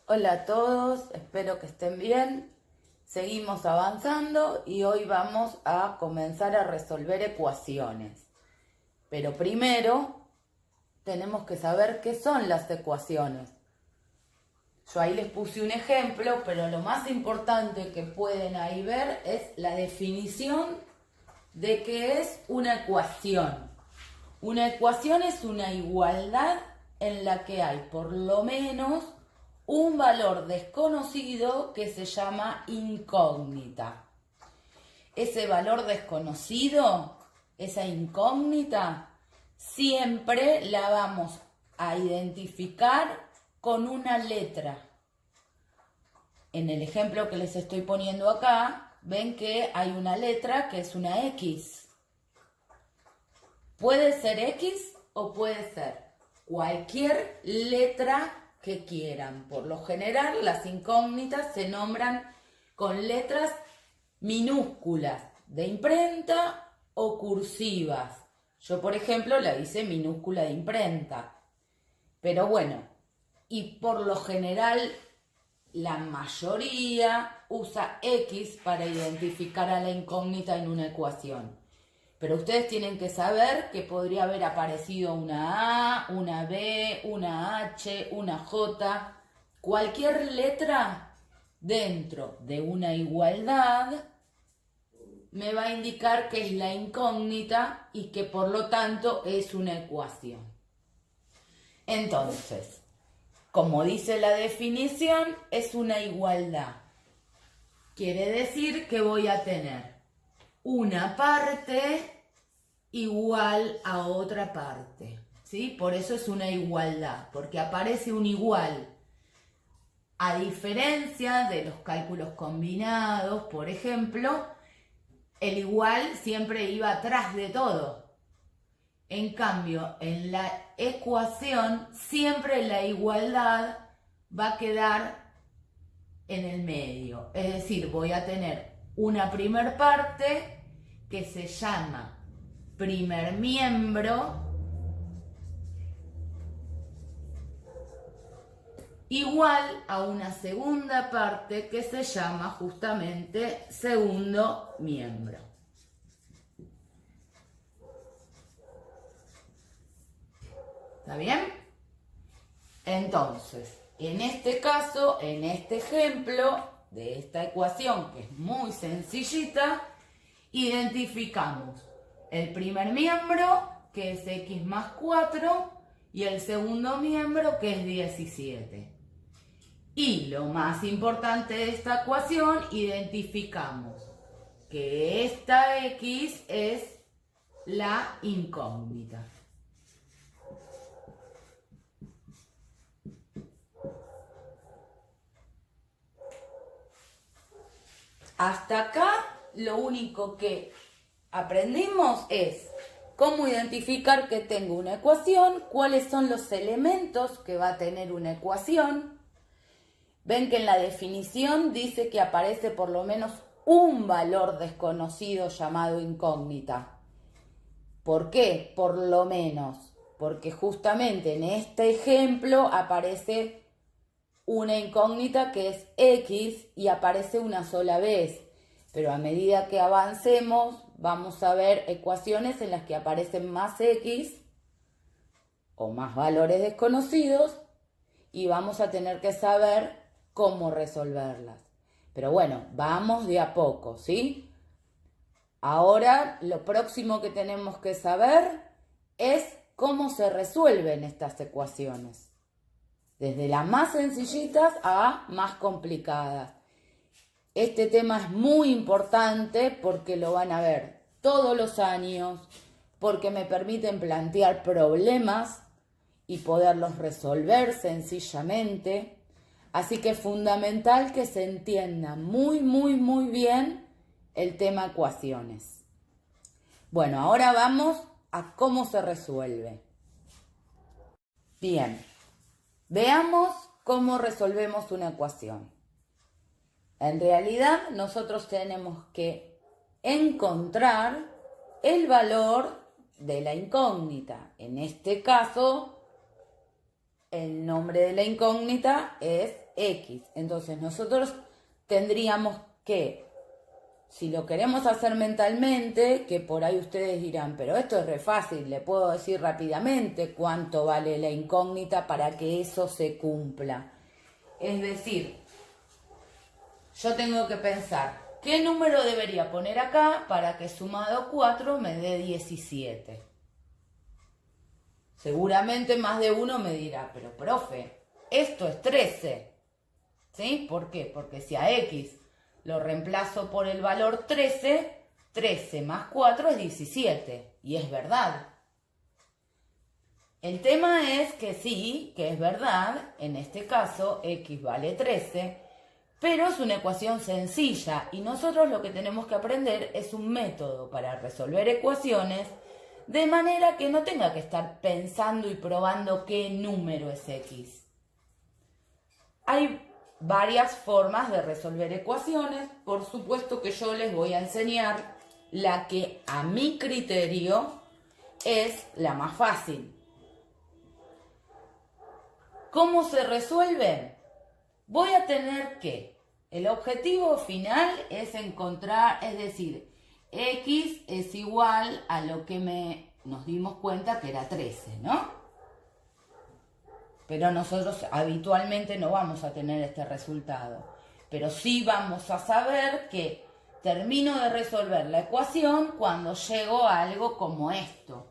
Hola a todos, espero que estén bien. Seguimos avanzando y hoy vamos a comenzar a resolver ecuaciones. Pero primero tenemos que saber qué son las ecuaciones. Yo ahí les puse un ejemplo, pero lo más importante que pueden ahí ver es la definición de qué es una ecuación. Una ecuación es una igualdad en la que hay por lo menos un valor desconocido que se llama incógnita. Ese valor desconocido, esa incógnita, siempre la vamos a identificar con una letra. En el ejemplo que les estoy poniendo acá, ven que hay una letra que es una X. Puede ser X o puede ser cualquier letra que quieran. Por lo general, las incógnitas se nombran con letras minúsculas de imprenta o cursivas. Yo, por ejemplo, la hice minúscula de imprenta. Pero bueno, y por lo general, la mayoría usa X para identificar a la incógnita en una ecuación. Pero ustedes tienen que saber que podría haber aparecido una A, una B, una H, una J. Cualquier letra dentro de una igualdad me va a indicar que es la incógnita y que por lo tanto es una ecuación. Entonces, como dice la definición, es una igualdad. Quiere decir que voy a tener una parte igual a otra parte, ¿sí? Por eso es una igualdad, porque aparece un igual. A diferencia de los cálculos combinados, por ejemplo, el igual siempre iba atrás de todo. En cambio, en la ecuación, siempre la igualdad va a quedar en el medio. Es decir, voy a tener una primer parte que se llama primer miembro igual a una segunda parte que se llama justamente segundo miembro. ¿Está bien? Entonces, en este caso, en este ejemplo de esta ecuación que es muy sencillita, identificamos el primer miembro, que es x más 4, y el segundo miembro, que es 17. Y lo más importante de esta ecuación, identificamos que esta x es la incógnita. Hasta acá lo único que aprendimos es cómo identificar que tengo una ecuación, cuáles son los elementos que va a tener una ecuación. Ven que en la definición dice que aparece por lo menos un valor desconocido llamado incógnita. ¿Por qué? Por lo menos. Porque justamente en este ejemplo aparece una incógnita que es X y aparece una sola vez. Pero a medida que avancemos vamos a ver ecuaciones en las que aparecen más X o más valores desconocidos y vamos a tener que saber cómo resolverlas. Pero bueno, vamos de a poco, ¿sí? Ahora lo próximo que tenemos que saber es cómo se resuelven estas ecuaciones. Desde las más sencillitas a más complicadas. Este tema es muy importante porque lo van a ver todos los años, porque me permiten plantear problemas y poderlos resolver sencillamente. Así que es fundamental que se entienda muy bien el tema ecuaciones. Bueno, ahora vamos a cómo se resuelve. Bien, veamos cómo resolvemos una ecuación. En realidad, nosotros tenemos que encontrar el valor de la incógnita. En este caso, el nombre de la incógnita es X. Entonces nosotros tendríamos que, si lo queremos hacer mentalmente, que por ahí ustedes dirán, pero esto es re fácil, le puedo decir rápidamente cuánto vale la incógnita para que eso se cumpla. Es decir, yo tengo que pensar, ¿qué número debería poner acá para que sumado 4 me dé 17? Seguramente más de uno me dirá, pero profe, esto es 13. ¿Sí? ¿Por qué? Porque si a X lo reemplazo por el valor 13, 13 más 4 es 17. Y es verdad. El tema es que sí, que es verdad, en este caso X vale 13, pero es una ecuación sencilla y nosotros lo que tenemos que aprender es un método para resolver ecuaciones de manera que no tenga que estar pensando y probando qué número es X. Hay varias formas de resolver ecuaciones. Por supuesto que yo les voy a enseñar la que a mi criterio es la más fácil. ¿Cómo se resuelve? Voy a tener que, el objetivo final es encontrar, es decir, X es igual a lo que nos dimos cuenta que era 13, ¿no? Pero nosotros habitualmente no vamos a tener este resultado. Pero sí vamos a saber que termino de resolver la ecuación cuando llego a algo como esto.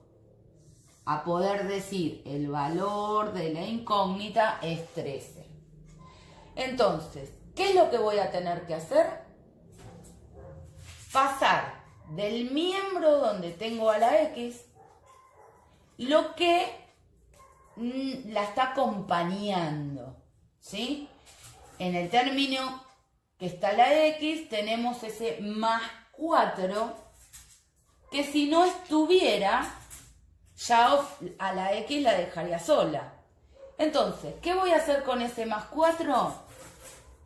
A poder decir el valor de la incógnita es 13. Entonces, ¿qué es lo que voy a tener que hacer? Pasar del miembro donde tengo a la X lo que la está acompañando, ¿sí? En el término que está la X tenemos ese más 4 que si no estuviera ya a la X la dejaría sola. Entonces, ¿qué voy a hacer con ese más 4?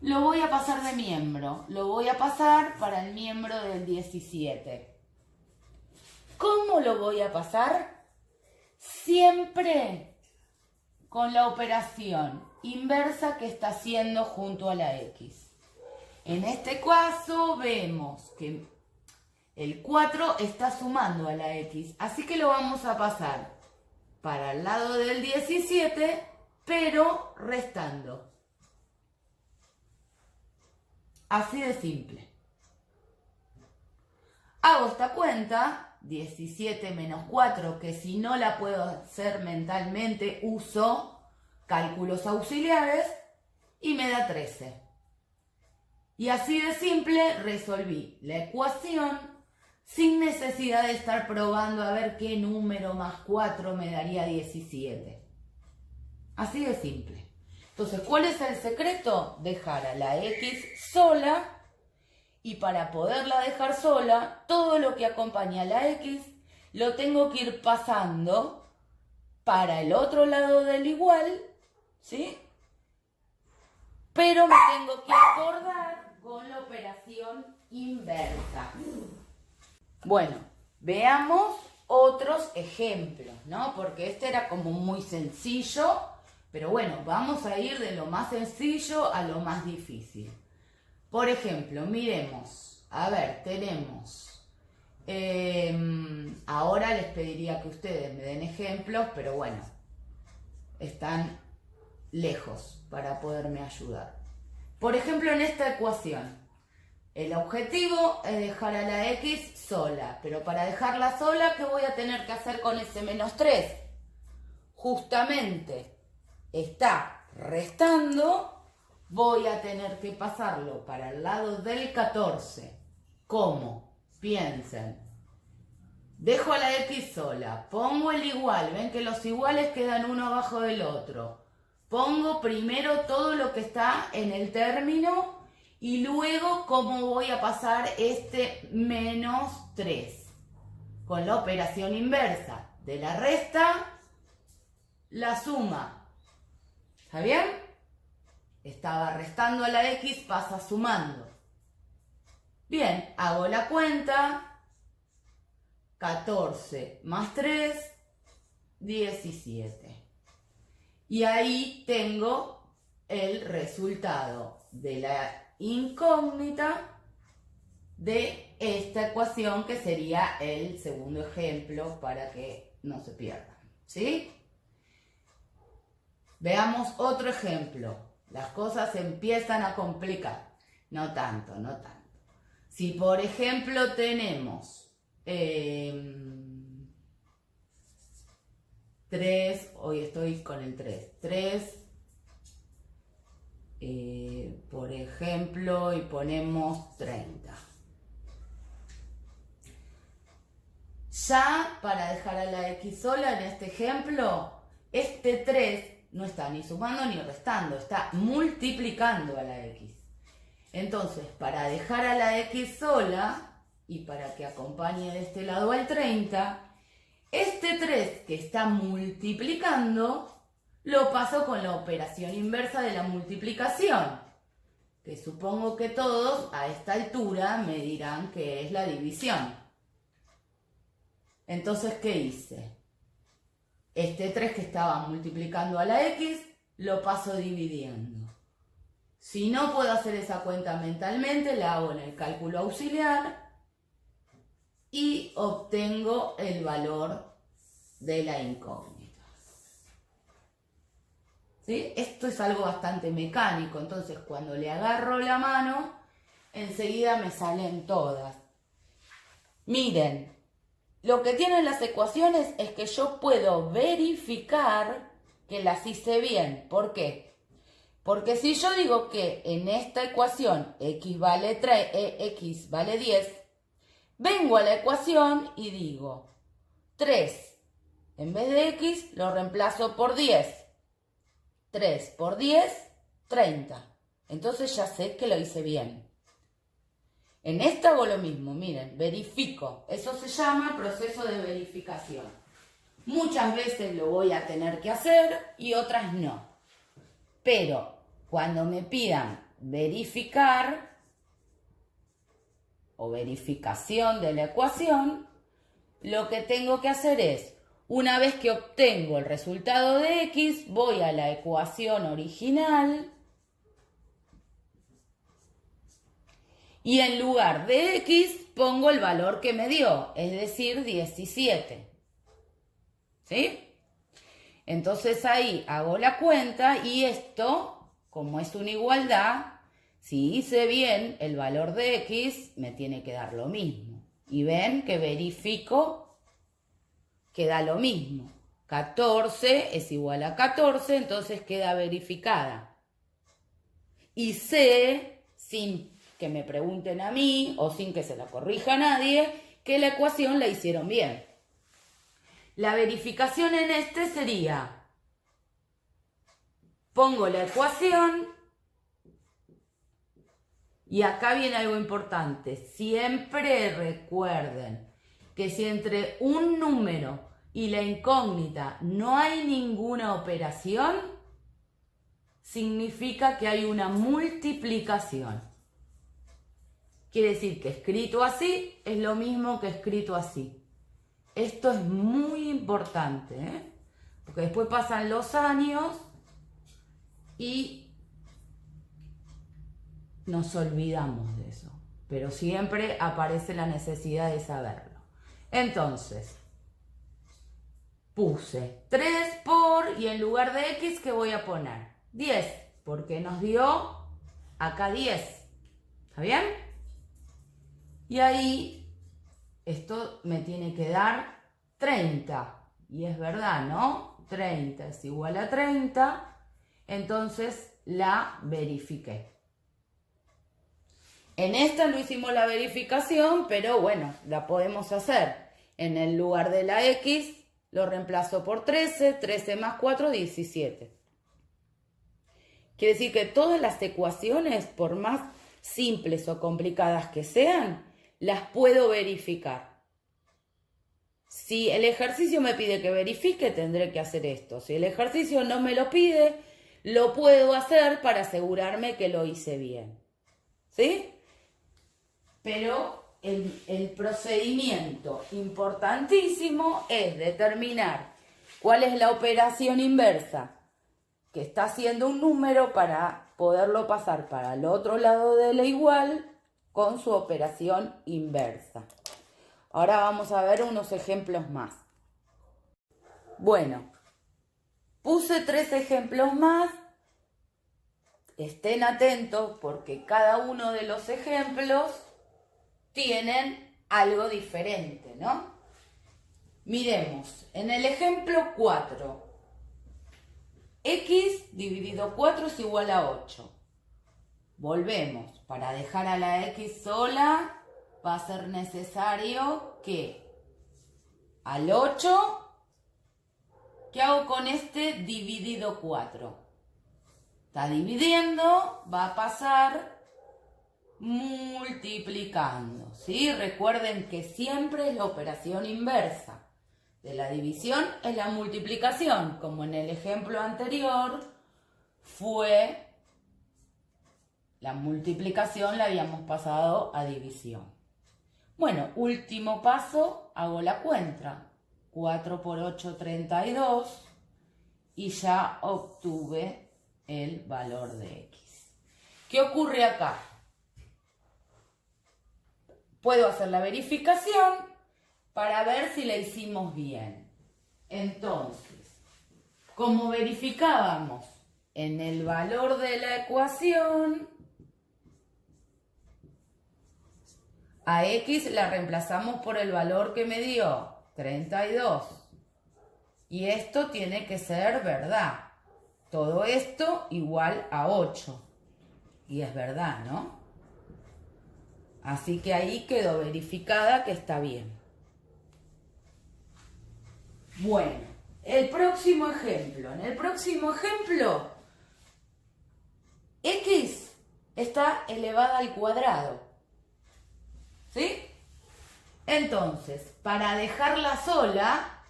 Lo voy a pasar de miembro, lo voy a pasar para el miembro del 17. ¿Cómo lo voy a pasar? Siempre con la operación inversa que está haciendo junto a la X. En este caso vemos que el 4 está sumando a la X, así que lo vamos a pasar para el lado del 17, pero restando. Así de simple. Hago esta cuenta, 17 menos 4, que si no la puedo hacer mentalmente, uso cálculos auxiliares y me da 13. Y así de simple resolví la ecuación sin necesidad de estar probando a ver qué número más 4 me daría 17. Así de simple. Entonces, ¿cuál es el secreto? Dejar a la X sola, y para poderla dejar sola, todo lo que acompaña a la X lo tengo que ir pasando para el otro lado del igual, ¿sí? Pero me tengo que acordar con la operación inversa. Bueno, veamos otros ejemplos, ¿no? Porque este era como muy sencillo, pero bueno, vamos a ir de lo más sencillo a lo más difícil. Por ejemplo, miremos, a ver, tenemos, ahora les pediría que ustedes me den ejemplos, pero bueno, están lejos para poderme ayudar. Por ejemplo, en esta ecuación, el objetivo es dejar a la X sola, pero para dejarla sola, ¿qué voy a tener que hacer con ese menos 3? Justamente está restando, voy a tener que pasarlo para el lado del 14. ¿Cómo? Piensen. Dejo a la X sola, pongo el igual, ven que los iguales quedan uno abajo del otro. Pongo primero todo lo que está en el término y luego cómo voy a pasar este menos 3. Con la operación inversa de la resta, la suma. ¿Está bien? Estaba restando a la X, pasa sumando. Bien, hago la cuenta. 14 más 3, 17. Y ahí tengo el resultado de la incógnita de esta ecuación, que sería el segundo ejemplo para que no se pierdan, ¿sí? Veamos otro ejemplo. Las cosas se empiezan a complicar. No tanto, no tanto. Si por ejemplo tenemos 3, hoy estoy con el 3, 3, por ejemplo, y ponemos 30. Ya para dejar a la x sola en este ejemplo, este 3 no está ni sumando ni restando, está multiplicando a la x. Entonces, para dejar a la x sola y para que acompañe de este lado al 30, este 3 que está multiplicando lo paso con la operación inversa de la multiplicación, que supongo que todos a esta altura me dirán que es la división. Entonces, ¿qué hice? Este 3 que estaba multiplicando a la x, lo paso dividiendo. Si no puedo hacer esa cuenta mentalmente, la hago en el cálculo auxiliar y obtengo el valor de la incógnita. ¿Sí? Esto es algo bastante mecánico, entonces cuando le agarro la mano, enseguida me salen todas. Miren, lo que tienen las ecuaciones es que yo puedo verificar que las hice bien. ¿Por qué? Porque si yo digo que en esta ecuación x vale 10, vengo a la ecuación y digo 3, en vez de x lo reemplazo por 10. 3 por 10, 30. Entonces ya sé que lo hice bien. En esta hago lo mismo, miren, verifico. Eso se llama proceso de verificación. Muchas veces lo voy a tener que hacer y otras no. Pero cuando me pidan verificar o verificación de la ecuación, lo que tengo que hacer es, una vez que obtengo el resultado de x, voy a la ecuación original y en lugar de x pongo el valor que me dio, es decir, 17. ¿Sí? Entonces ahí hago la cuenta y esto, como es una igualdad, si hice bien el valor de x, me tiene que dar lo mismo. Y ven que verifico que da lo mismo. 14 es igual a 14, entonces queda verificada. Y sé, sin que me pregunten a mí o sin que se la corrija a nadie, que la ecuación la hicieron bien. La verificación en este sería, pongo la ecuación y acá viene algo importante. Siempre recuerden que si entre un número y la incógnita no hay ninguna operación, significa que hay una multiplicación. Quiere decir que escrito así es lo mismo que escrito así. Esto es muy importante, ¿eh? Porque después pasan los años y nos olvidamos de eso. Pero siempre aparece la necesidad de saberlo. Entonces, puse 3 por, y en lugar de x, ¿qué voy a poner? 10, porque nos dio acá 10. ¿Está bien? Y ahí, esto me tiene que dar 30. Y es verdad, ¿no? 30 es igual a 30. Entonces la verifiqué. En esta no hicimos la verificación, pero bueno, la podemos hacer. En el lugar de la x, lo reemplazo por 13. 13 más 4, 17. Quiere decir que todas las ecuaciones, por más simples o complicadas que sean, las puedo verificar. Si el ejercicio me pide que verifique, tendré que hacer esto. Si el ejercicio no me lo pide, lo puedo hacer para asegurarme que lo hice bien. ¿Sí? Pero el procedimiento importantísimo es determinar cuál es la operación inversa que está haciendo un número para poderlo pasar para el otro lado de la igual con su operación inversa. Ahora vamos a ver unos ejemplos más. Bueno, puse 3 ejemplos más. Estén atentos porque cada uno de los ejemplos tienen algo diferente, ¿no? Miremos, en el ejemplo 4, x dividido 4 es igual a 8. Volvemos, para dejar a la x sola va a ser necesario que al 8, ¿qué hago con este dividido 4? Está dividiendo, va a pasar multiplicando, ¿sí? Recuerden que siempre es la operación inversa. De la división es la multiplicación, como en el ejemplo anterior fue la multiplicación, la habíamos pasado a división. Bueno, último paso, hago la cuenta. 4 por 8, 32 y ya obtuve el valor de x. ¿Qué ocurre acá? Puedo hacer la verificación para ver si la hicimos bien. Entonces, como verificábamos en el valor de la ecuación, a x la reemplazamos por el valor que me dio, 32. Y esto tiene que ser verdad. Todo esto igual a 8. Y es verdad, ¿no? Así que ahí quedó verificada que está bien. Bueno, el próximo ejemplo. En el próximo ejemplo, x está elevada al cuadrado. ¿Sí? Entonces, para dejarla sola,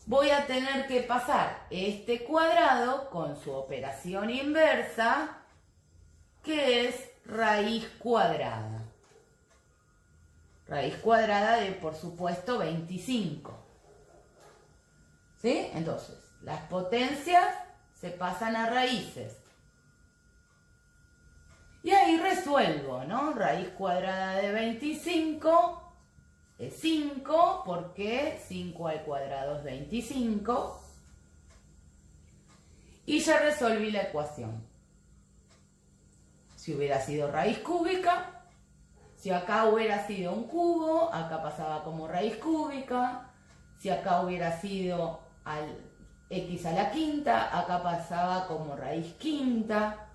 voy a tener que pasar este cuadrado con su operación inversa, que es raíz cuadrada. Raíz cuadrada de, por supuesto, 25. ¿Sí? Entonces, las potencias se pasan a raíces. Y ahí resuelvo, ¿no? Raíz cuadrada de 25 es 5, porque 5 al cuadrado es 25. Y ya resolví la ecuación. Si hubiera sido raíz cúbica, si acá hubiera sido un cubo, acá pasaba como raíz cúbica. Si acá hubiera sido x a la quinta, acá pasaba como raíz quinta.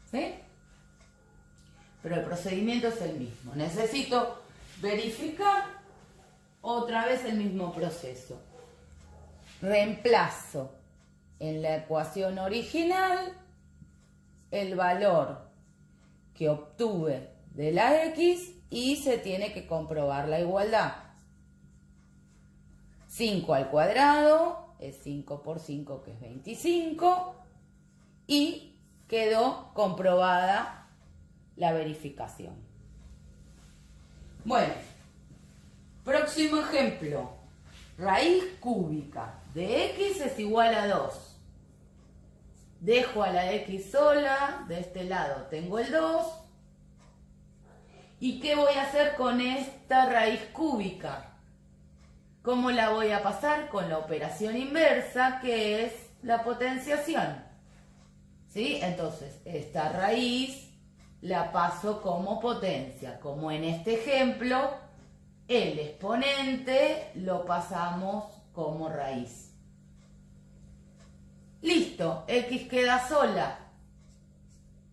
¿Sí? Pero el procedimiento es el mismo. Necesito verificar otra vez el mismo proceso. Reemplazo en la ecuación original el valor que obtuve de la x y se tiene que comprobar la igualdad. 5 al cuadrado es 5 por 5, que es 25, y quedó comprobada la verificación. Bueno, próximo ejemplo. Raíz cúbica de x es igual a 2. Dejo a la x sola, de este lado tengo el 2. ¿Y qué voy a hacer con esta raíz cúbica? ¿Cómo la voy a pasar? Con la operación inversa, que es la potenciación. ¿Sí? Entonces, esta raíz la paso como potencia. Como en este ejemplo, el exponente lo pasamos como raíz. Listo, x queda sola.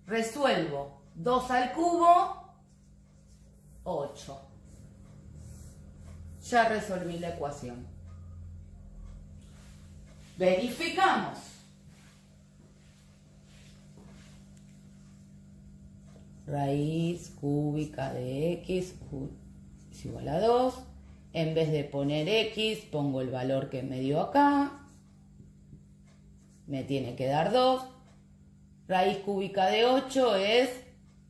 Resuelvo. 2 al cubo, 8. Ya resolví la ecuación. Verificamos. Raíz cúbica de x es igual a 2. En vez de poner x, pongo el valor que me dio acá. Me tiene que dar 2. Raíz cúbica de 8 es,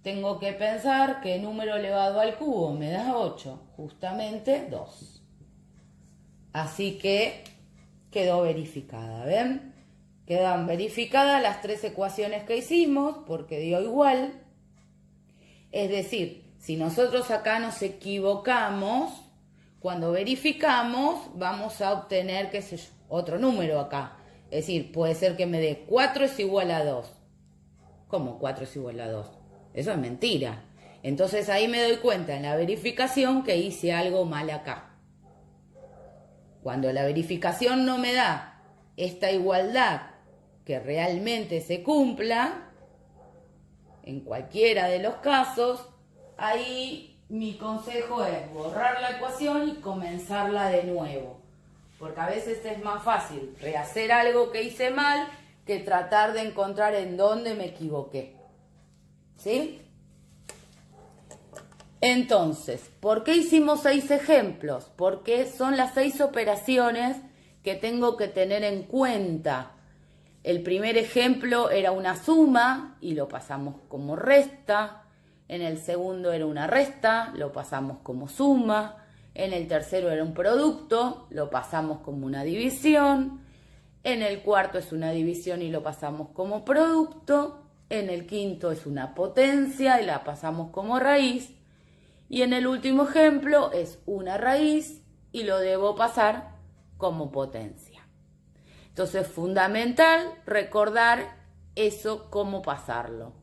tengo que pensar qué número elevado al cubo me da 8. Justamente 2. Así que quedó verificada, ¿ven? Quedan verificadas las 3 ecuaciones que hicimos porque dio igual. Es decir, si nosotros acá nos equivocamos, cuando verificamos vamos a obtener, qué sé yo, otro número acá. Es decir, puede ser que me dé 4 es igual a 2. ¿Cómo 4 es igual a 2? Eso es mentira. Entonces ahí me doy cuenta en la verificación que hice algo mal acá. Cuando la verificación no me da esta igualdad que realmente se cumpla, en cualquiera de los casos, ahí mi consejo es borrar la ecuación y comenzarla de nuevo. Porque a veces es más fácil rehacer algo que hice mal que tratar de encontrar en dónde me equivoqué. ¿Sí? Entonces, ¿por qué hicimos 6 ejemplos? Porque son las 6 operaciones que tengo que tener en cuenta. El primer ejemplo era una suma y lo pasamos como resta. En el segundo era una resta, lo pasamos como suma. En el tercero era un producto, lo pasamos como una división. En el cuarto es una división y lo pasamos como producto. En el quinto es una potencia y la pasamos como raíz. Y en el último ejemplo es una raíz y lo debo pasar como potencia. Entonces es fundamental recordar eso, cómo pasarlo.